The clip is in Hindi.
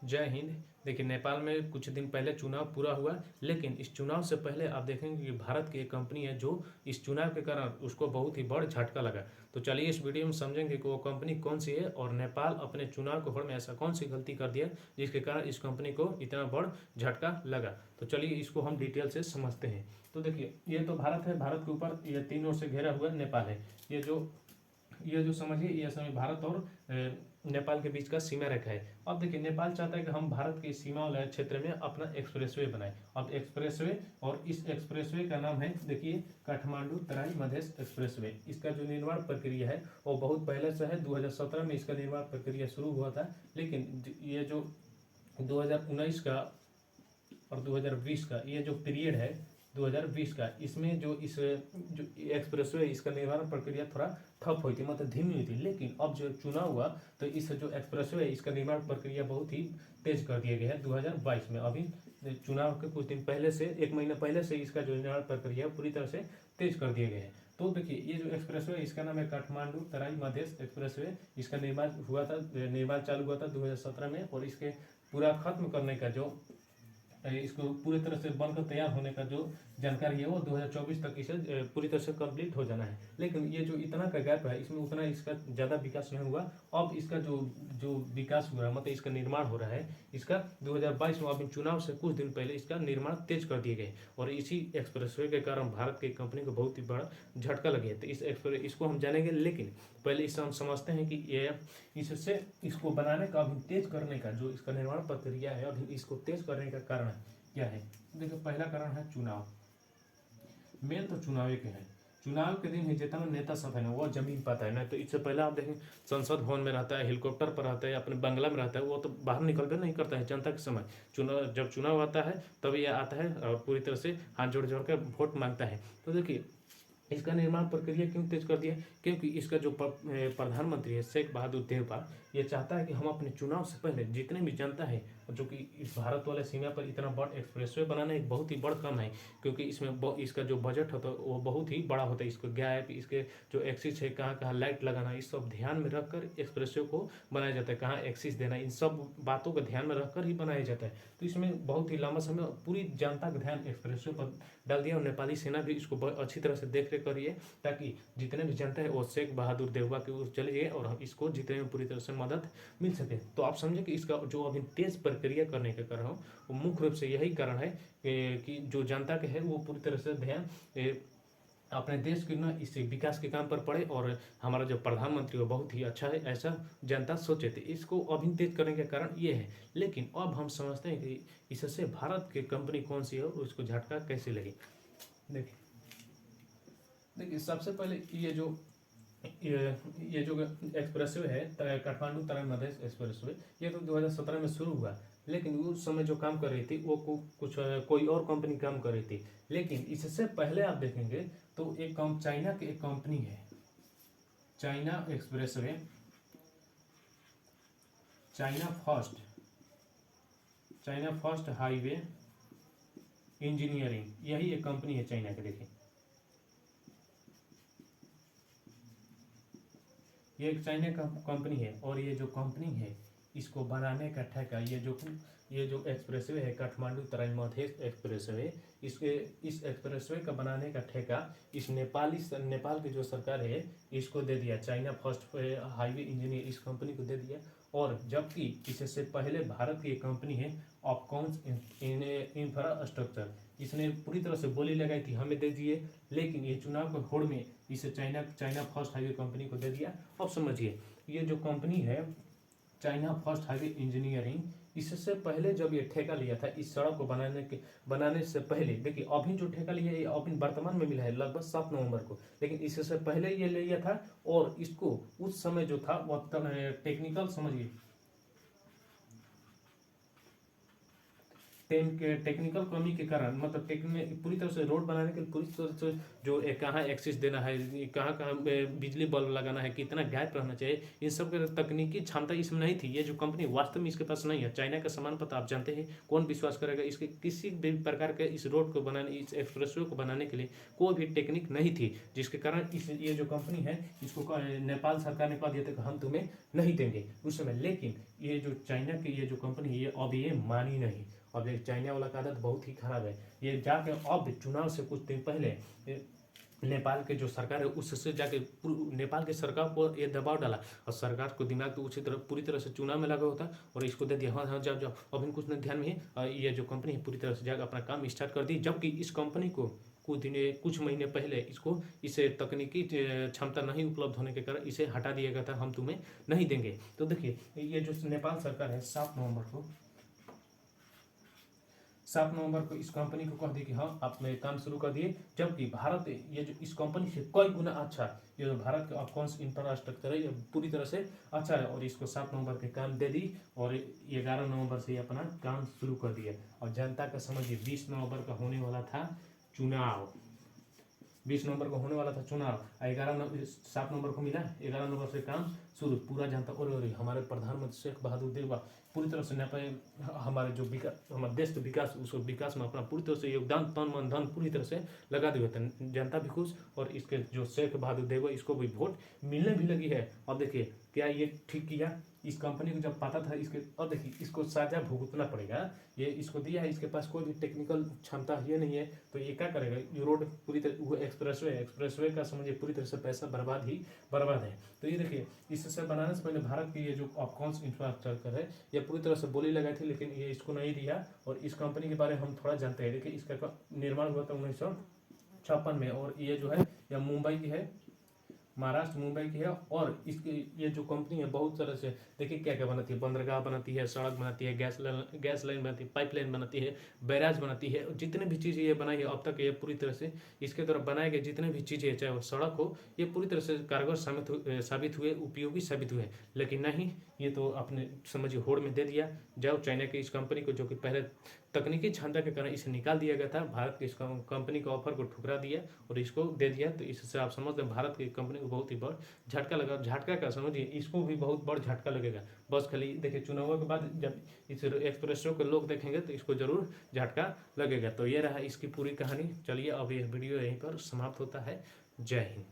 जय हिंद। देखिए, नेपाल में कुछ दिन पहले चुनाव पूरा हुआ, लेकिन इस चुनाव से पहले आप देखेंगे कि भारत की एक कंपनी है जो इस चुनाव के कारण उसको बहुत ही बड़ा झटका लगा। तो चलिए इस वीडियो में समझेंगे कि वो कंपनी कौन सी है और नेपाल अपने चुनाव के होड़ में ऐसा कौन सी गलती कर दिया जिसके कारण इस कंपनी को इतना बड़ा झटका लगा। तो चलिए इसको हम डिटेल से समझते हैं। तो देखिए, ये तो भारत है, भारत के ऊपर ये तीन ओर से घेरा हुआ नेपाल है। ये जो समझिए, ये समय भारत और नेपाल के बीच का सीमा रेखा है। अब देखिए, नेपाल चाहता है कि हम भारत के सीमा वाले क्षेत्र में अपना एक्सप्रेसवे बनाएं। अब एक्सप्रेसवे, और इस एक्सप्रेसवे का नाम है, देखिए, काठमांडू तराई मधेश एक्सप्रेसवे। इसका जो निर्माण प्रक्रिया है वो बहुत पहले से है। 2017 में इसका निर्माण प्रक्रिया शुरू हुआ था, लेकिन ये जो 2019 का और 2020 का ये जो पीरियड है 2020 का, इसमें जो एक्सप्रेसवे इसका निर्माण प्रक्रिया थोड़ा ठप हुई थी, मतलब धीमी हुई थी। लेकिन अब जो चुनाव हुआ तो इस जो एक्सप्रेसवे इसका निर्माण प्रक्रिया बहुत ही तेज कर दिया गया है 2022 में। अभी चुनाव के कुछ दिन पहले से, एक महीना पहले से इसका जो निर्माण प्रक्रिया पूरी तरह से तेज कर दिया गया है। तो देखिए, ये जो एक्सप्रेसवे इसका नाम है काठमांडू तराई मधेश एक्सप्रेसवे। इसका निर्माण चालू हुआ था 2017 में, और इसके पूरा खत्म करने का जो इसको पूरी तरह से बनकर तैयार होने का जो जानकारी है वो 2024 तक इसे पूरी तरह से कंप्लीट हो जाना है। लेकिन ये जो इतना का गैप है, इसमें उतना इसका ज़्यादा विकास नहीं हुआ। अब इसका जो विकास हुआ है, मतलब इसका निर्माण हो रहा है, इसका 2022 में अभी चुनाव से कुछ दिन पहले इसका निर्माण तेज कर दिए गए, और इसी एक्सप्रेसवे के कारण भारत की कंपनी को बहुत ही बड़ा झटका लगे। तो इसको हम जानेंगे, लेकिन पहले इससे हम समझते हैं कि ये इससे इसको बनाने का, अभी तेज करने का जो इसका निर्माण प्रक्रिया है, अभी इसको तेज करने का कारण क्या है। देखिए, पहला कारण है चुनाव। मेन तो चुनाव के है। चुनाव के दिन ही जितना नेता सब है ना वो जमीन पाता है ना। तो इससे पहले आप देखें, संसद भवन में रहता है, हेलीकॉप्टर पर रहता है, अपने बंगला में रहता है, वो तो बाहर निकल कर नहीं करता है जनता के समय। जब चुनाव आता है तब ये आता है और पूरी तरह से हाथ जोड़ जोड़ कर वोट मांगता है। तो देखिए, इसका निर्माण प्रक्रिया क्यों तेज कर दिया, क्योंकि इसका जो प्रधानमंत्री है शेख बहादुर देवबा, ये चाहता है कि हम अपने चुनाव से पहले जितने भी जनता है, जो कि इस भारत वाले सीमा पर इतना बड़ा एक्सप्रेसवे बनाना एक बहुत ही बड़ा काम है, क्योंकि इसमें इसका जो बजट होता है वो बहुत ही बड़ा होता है। इसको गैप, इसके जो एक्सिस है, कहाँ कहाँ लाइट लगाना, इस सब ध्यान में रखकर एक्सप्रेसवे को बनाया जाता है, कहाँ एक्सिस देना, इन सब बातों को ध्यान में रखकर ही बनाया जाता है। तो इसमें बहुत ही लंबा समय पूरी जनता का ध्यान एक्सप्रेसवे पर डाल दिया, और नेपाली सेना भी इसको अच्छी तरह से देख रेख करिए, ताकि जितने भी जनता है वो शेख बहादुर देवबा के ओर चले जाए और इसको जितने में पूरी तरह से मदद मिल सके। तो आप समझे कि इसका जो अभी तेज प्रक्रिया करने के कारण हो, वो मुख्य रूप से यही कारण है कि जो जनता के है वो पूरी तरह से ध्यान अपने देश के ना इस विकास के काम पर पड़े, और हमारा जो प्रधानमंत्री वो बहुत ही अच्छा है, ऐसा जनता सोचे थे। इसको अभी तेज करने का कारण ये है। लेकिन अब हम समझते हैं कि इससे भारत की कंपनी कौन सी है और उसको झटका कैसे लगे। देखिए, सबसे पहले ये जो एक्सप्रेसवे है काठमांडू तराई मधेश एक्सप्रेसवे, ये तो 2017 में शुरू हुआ। लेकिन उस समय जो काम कर रही थी वो कोई और कंपनी काम कर रही थी। लेकिन इससे पहले आप देखेंगे तो चाइना की एक कंपनी है, China expressway, China first highway engineering, यही एक कंपनी है चाइना की। देखिए, ये एक चाइना का कंपनी है, और ये जो कंपनी है इसको बनाने का ठेका, ये जो एक्सप्रेसवे है काठमांडू तराई मधेश एक्सप्रेसवे, इस एक्सप्रेसवे का बनाने का ठेका इस नेपाल की जो सरकार है इसको दे दिया, चाइना फर्स्ट हाईवे इंजीनियर इस कंपनी को दे दिया। और जबकि इससे पहले भारत की एक कंपनी है ऑफकॉन्स इंफ्रास्ट्रक्चर, इसने पूरी तरह से बोली लगाई थी हमें दे दिए, लेकिन ये चुनाव के होड़ में इसे चाइना फर्स्ट हाईवे कंपनी को दे दिया। अब समझिए, ये जो कंपनी है चाइना फर्स्ट हाईवे इंजीनियरिंग, इससे पहले जब ये ठेका लिया था इस सड़क को बनाने से पहले, देखिए अभी जो ठेका लिया है ये अभी वर्तमान में मिला है लगभग 7 नवंबर को, लेकिन इससे पहले ये ले लिया था। और इसको उस समय जो था वो टेक्निकल, समझिए टेक्निकल कमी के कारण, मतलब पूरी तरह से रोड बनाने के लिए पूरी तरह से जो कहाँ एक्सिस देना है, कहाँ कहाँ बिजली बल्ब लगाना है, कितना गैप रहना चाहिए, इन सब के तकनीकी क्षमता इसमें नहीं थी। ये जो कंपनी वास्तव में इसके पास नहीं है। चाइना का सामान पता आप जानते हैं, कौन विश्वास करेगा इसके किसी भी प्रकार के इस रोड को बनाने, इस एक्सप्रेसवे को बनाने के लिए कोई भी टेक्निक नहीं थी, जिसके कारण इस ये जो कंपनी है इसको नेपाल सरकार ने कह दिया था कि हम तुम्हें नहीं देंगे उस समय। लेकिन ये जो चाइना की ये जो कंपनी है ये अब ये मानी नहीं। अब ये चाइना वाला का आदत बहुत ही खराब है। ये जाके अब चुनाव से कुछ दिन पहले नेपाल के जो सरकार है उससे जाके नेपाल की सरकार को ये दबाव डाला, और सरकार को दिमाग तो उसी तरह पूरी तरह से चुनाव में लगा होता और इसको दे दिया, हाँ हाँ जाओ जाओ। अब इन कुछ ध्यान में ये जो कंपनी है पूरी तरह से जाकर अपना काम स्टार्ट कर दी, जबकि इस कंपनी को कुछ महीने पहले इसको इसे तकनीकी क्षमता नहीं उपलब्ध होने के कारण इसे हटा दिया गया था, हम तुम्हें नहीं देंगे। तो देखिए ये जो नेपाल सरकार है 7 नवंबर को इस कंपनी को कह दी कि हाँ आप मेरे काम शुरू कर दिए, जबकि भारत ये जो इस कंपनी से कई गुना अच्छा, ये जो भारत का अफकॉन्स इंफ्रास्ट्रक्चर है ये पूरी तरह से अच्छा है, और इसको 7 नवंबर के काम दे दी और 11 नवंबर से अपना काम शुरू कर दिया। और जनता का समझिए 20 नवंबर का होने वाला था चुनाव, 20 नवंबर को होने वाला था चुनाव, 7 नवंबर को मिला, 11 नवंबर से काम शुरू। पूरा जनता और हमारे प्रधानमंत्री शेख बहादुर देवा पूरी तरह से नेपाल हमारे जो विकास, हमारे देश के विकास, उस विकास में अपना पूरी तरह से योगदान तन मन धन पूरी तरह से लगा दिए थे। जनता भी खुश, और इसके जो शेख बहादुर देवा इसको भी वोट मिलने भी लगी है। अब देखिए क्या ये ठीक किया, इस कंपनी को जब पता था इसके, अब देखिए इसको साझा भुगतना पड़ेगा। ये इसको दिया है, इसके पास कोई भी टेक्निकल क्षमता ये नहीं है, तो ये क्या करेगा, ये रोड पूरी तरह वो एक्सप्रेसवे का समझिए पूरी तरह से पैसा बर्बाद है। तो ये देखिए इससे बनाने से पहले भारत की ये जो अफकॉन्स इंफ्रास्ट्रक्चर है ये पूरी तरह से बोली लगाई थी, लेकिन ये इसको नहीं दिया। और इस कंपनी के बारे में हम थोड़ा जानते हैं। देखिए इसका निर्माण हुआ था 1956 में, और ये जो है यह मुंबई की है, महाराष्ट्र मुंबई की है। और इसकी ये जो कंपनी है बहुत तरह से देखिए क्या क्या बनाती है, बंदरगाह बनाती है, सड़क बनाती है, गैस लाइन बनाती है, पाइपलाइन बनाती है, बैराज बनाती है, जितने भी चीज़ें ये बनाई है अब तक ये पूरी तरह से इसके द्वारा बनाए गए जितने भी चीज़ें चाहे वो सड़क हो, ये पूरी तरह से कारगर साबित हुए, उपयोगी साबित हुए। लेकिन नहीं, ये तो अपने समझिए होड़ में दे दिया। जाओ चाइना की इस कंपनी को, जो कि पहले तकनीकी क्षमता के कारण इसे निकाल दिया गया था, भारत की इस कंपनी के ऑफर को ठुकरा दिया और इसको दे दिया। तो इससे आप समझते हैं भारत की कंपनी को बहुत ही बड़ा झटका लगा। झटका का समझिए इसको भी बहुत बड़ा झटका लगेगा। बस खाली देखिए चुनावों के बाद जब इस एक्सप्रेसो के लोग देखेंगे तो इसको जरूर झटका लगेगा। तो ये रहा इसकी पूरी कहानी। चलिए अब यह वीडियो यहीं पर समाप्त होता है। जय हिंद।